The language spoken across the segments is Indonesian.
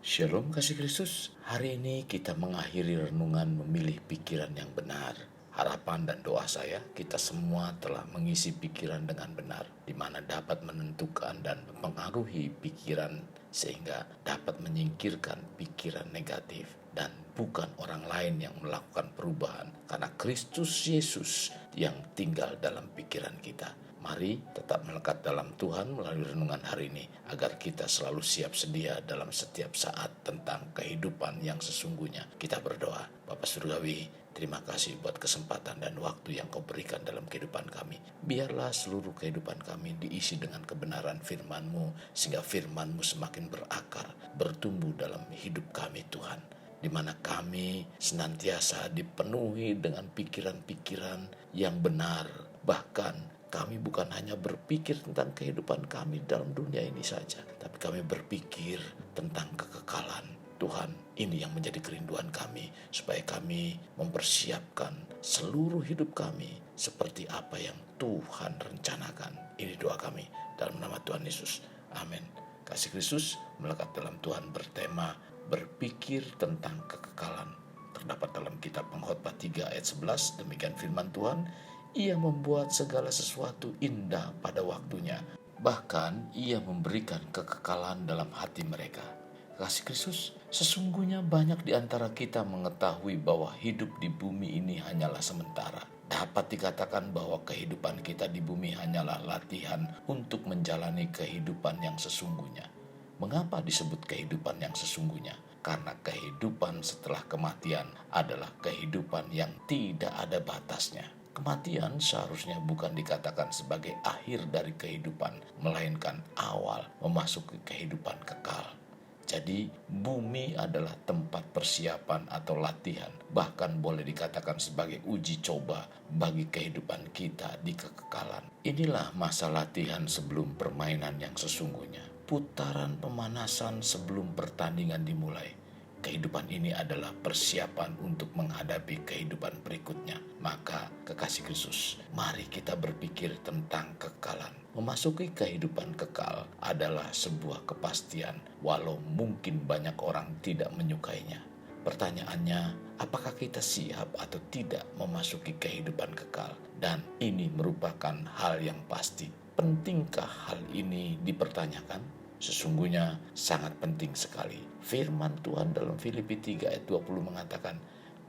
Shalom kasih Kristus. Hari ini kita mengakhiri renungan memilih pikiran yang benar. Harapan dan doa saya, kita semua telah mengisi pikiran dengan benar, di mana dapat menentukan dan mempengaruhi pikiran sehingga dapat menyingkirkan pikiran negatif dan bukan orang lain yang melakukan perubahan, karena Kristus Yesus yang tinggal dalam pikiran kita. Mari tetap melekat dalam Tuhan melalui renungan hari ini, agar kita selalu siap sedia dalam setiap saat tentang kehidupan yang sesungguhnya. Kita berdoa. Bapa Surgawi, terima kasih buat kesempatan dan waktu yang Kau berikan dalam kehidupan kami. Biarlah seluruh kehidupan kami diisi dengan kebenaran firman-Mu, sehingga firman-Mu semakin berakar, bertumbuh dalam hidup kami Tuhan, di mana kami senantiasa dipenuhi dengan pikiran-pikiran yang benar. Bahkan kami bukan hanya berpikir tentang kehidupan kami dalam dunia ini saja, tapi kami berpikir tentang kekekalan. Tuhan, ini yang menjadi kerinduan kami, supaya kami mempersiapkan seluruh hidup kami seperti apa yang Tuhan rencanakan. Ini doa kami dalam nama Tuhan Yesus. Amin. Kasih Kristus melekat dalam Tuhan bertema berpikir tentang kekekalan. Terdapat dalam kitab Pengkhotbah 3 ayat 11, demikian firman Tuhan. Ia membuat segala sesuatu indah pada waktunya. Bahkan ia memberikan kekekalan dalam hati mereka. Kasih Kristus, sesungguhnya banyak di antara kita mengetahui bahwa hidup di bumi ini hanyalah sementara. Dapat dikatakan bahwa kehidupan kita di bumi hanyalah latihan untuk menjalani kehidupan yang sesungguhnya. Mengapa disebut kehidupan yang sesungguhnya? Karena kehidupan setelah kematian adalah kehidupan yang tidak ada batasnya. Kematian seharusnya bukan dikatakan sebagai akhir dari kehidupan, melainkan awal memasuki kehidupan kekal. Jadi bumi adalah tempat persiapan atau latihan, bahkan boleh dikatakan sebagai uji coba bagi kehidupan kita di kekekalan. Inilah masa latihan sebelum permainan yang sesungguhnya, putaran pemanasan sebelum pertandingan dimulai. Kehidupan ini adalah persiapan untuk menghadapi kehidupan berikutnya. Maka kekasih Kristus, mari kita berpikir tentang kekekalan. Memasuki kehidupan kekal adalah sebuah kepastian, walau mungkin banyak orang tidak menyukainya. Pertanyaannya, apakah kita siap atau tidak memasuki kehidupan kekal? Dan ini merupakan hal yang pasti. Pentingkah hal ini dipertanyakan? Sesungguhnya sangat penting sekali. Firman Tuhan dalam Filipi 3 ayat 20 mengatakan,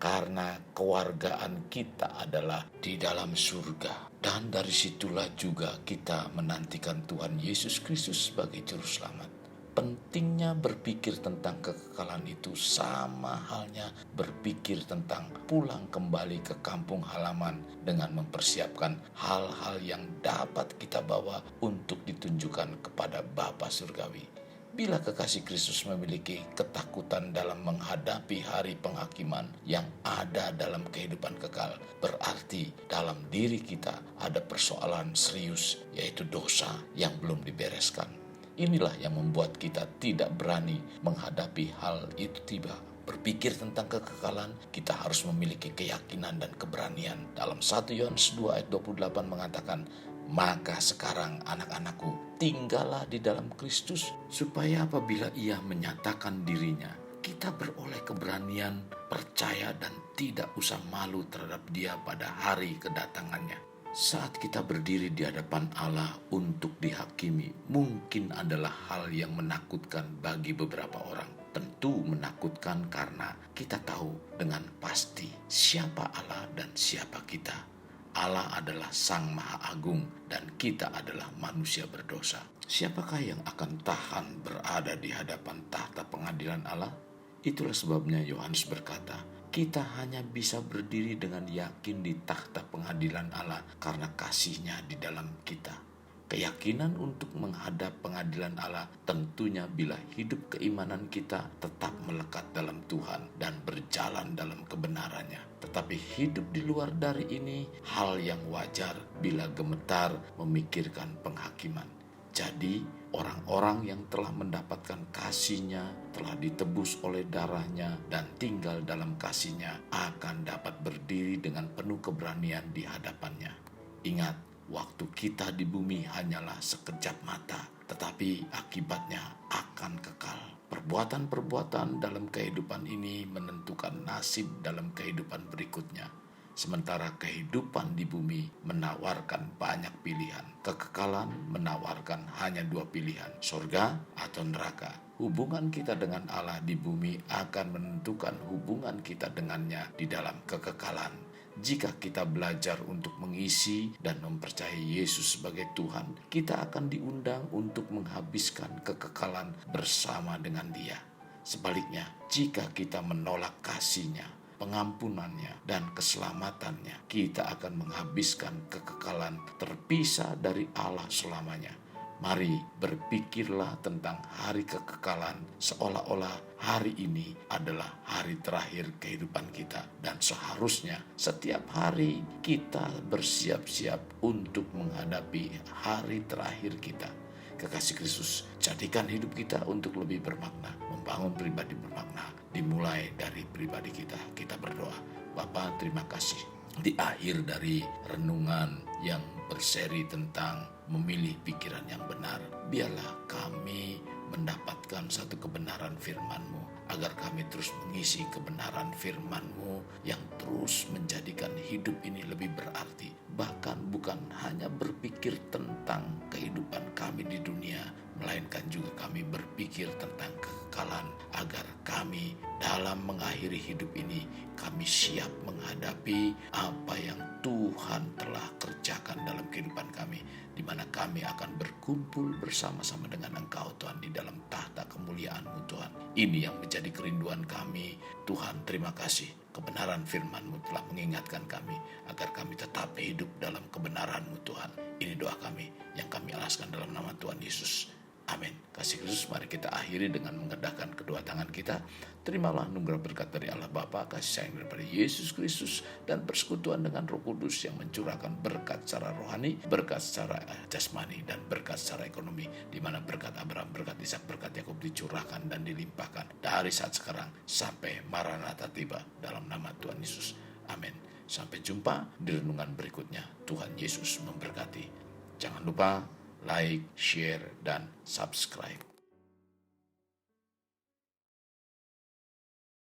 karena kewargaan kita adalah di dalam surga, dan dari situlah juga kita menantikan Tuhan Yesus Kristus sebagai juru selamat. Pentingnya berpikir tentang kekekalan itu sama halnya berpikir tentang pulang kembali ke kampung halaman dengan mempersiapkan hal-hal yang dapat kita bawa untuk ditunjukkan kepada Bapa Surgawi. Bila kekasih Kristus memiliki ketakutan dalam menghadapi hari penghakiman yang ada dalam kehidupan kekal, berarti dalam diri kita ada persoalan serius, yaitu dosa yang belum dibereskan. Inilah yang membuat kita tidak berani menghadapi hal itu tiba. Berpikir tentang kekekalan, kita harus memiliki keyakinan dan keberanian. Dalam 1 Yohanes 2 ayat 28 mengatakan, maka sekarang anak-anakku, tinggallah di dalam Kristus, supaya apabila ia menyatakan dirinya, kita beroleh keberanian, percaya dan tidak usah malu terhadap dia pada hari kedatangannya. Saat kita berdiri di hadapan Allah untuk dihakimi, mungkin adalah hal yang menakutkan bagi beberapa orang. Tentu menakutkan karena kita tahu dengan pasti siapa Allah dan siapa kita. Allah adalah Sang Maha Agung dan kita adalah manusia berdosa. Siapakah yang akan tahan berada di hadapan tahta pengadilan Allah? Itulah sebabnya Yohanes berkata, kita hanya bisa berdiri dengan yakin di tahta pengadilan Allah karena kasih-Nya di dalam kita. Keyakinan untuk menghadap pengadilan Allah tentunya bila hidup keimanan kita tetap melekat dalam Tuhan dan berjalan dalam kebenarannya. Tetapi hidup di luar dari ini hal yang wajar bila gemetar memikirkan penghakiman. Jadi orang-orang yang telah mendapatkan kasih-Nya, telah ditebus oleh darah-Nya dan tinggal dalam kasih-Nya akan dapat berdiri dengan penuh keberanian di hadapan-Nya. Ingat, waktu kita di bumi hanyalah sekejap mata, tetapi akibatnya akan akan kekal. Perbuatan-perbuatan dalam kehidupan ini menentukan nasib dalam kehidupan berikutnya. Sementara kehidupan di bumi menawarkan banyak pilihan. Kekekalan menawarkan hanya 2 pilihan, surga atau neraka. Hubungan kita dengan Allah di bumi akan menentukan hubungan kita dengannya di dalam kekekalan. Jika kita belajar untuk mengisi dan mempercayai Yesus sebagai Tuhan, kita akan diundang untuk menghabiskan kekekalan bersama dengan Dia. Sebaliknya, jika kita menolak kasih-Nya, pengampunannya, dan keselamatannya, kita akan menghabiskan kekekalan terpisah dari Allah selamanya. Mari berpikirlah tentang hari kekekalan seolah-olah hari ini adalah hari terakhir kehidupan kita. Dan seharusnya setiap hari kita bersiap-siap untuk menghadapi hari terakhir kita. Kekasih Kristus, jadikan hidup kita untuk lebih bermakna, membangun pribadi bermakna, dimulai dari pribadi kita. Kita berdoa. Bapa, terima kasih. Di akhir dari renungan yang berseri tentang memilih pikiran yang benar, biarlah kami mendapatkan satu kebenaran firman-Mu, agar kami terus mengisi kebenaran firman-Mu yang terus menjadikan hidup ini lebih berarti. Bahkan bukan hanya berpikir tentang kehidupan kami di dunia, melainkan juga kami berpikir tentang kekekalan, agar kami dalam mengakhiri hidup ini, kami siap menghadapi apa yang Tuhan telah kerjakan dalam kehidupan kami, di mana kami akan berkumpul bersama-sama dengan Engkau Tuhan di dalam tahta kemuliaan-Mu Tuhan. Ini yang menjadi kerinduan kami. Tuhan, terima kasih. Kebenaran firman-Mu telah mengingatkan kami agar kami tetap hidup dalam kebenaran-Mu Tuhan. Ini doa kami yang kami alaskan dalam nama Tuhan Yesus. Amin. Kasih Kristus, mari kita akhiri dengan mengendahkan kedua tangan kita. Terimalah anugerah berkat dari Allah Bapa, kasih sayang daripada Yesus Kristus, dan persekutuan dengan Roh Kudus yang mencurahkan berkat secara rohani, berkat secara jasmani, dan berkat secara ekonomi, di mana berkat Abraham, berkat Ishak, berkat Yakub dicurahkan dan dilimpahkan dari saat sekarang sampai Maranatha tiba, dalam nama Tuhan Yesus. Amin. Sampai jumpa di renungan berikutnya. Tuhan Yesus memberkati. Jangan lupa like, share, dan subscribe.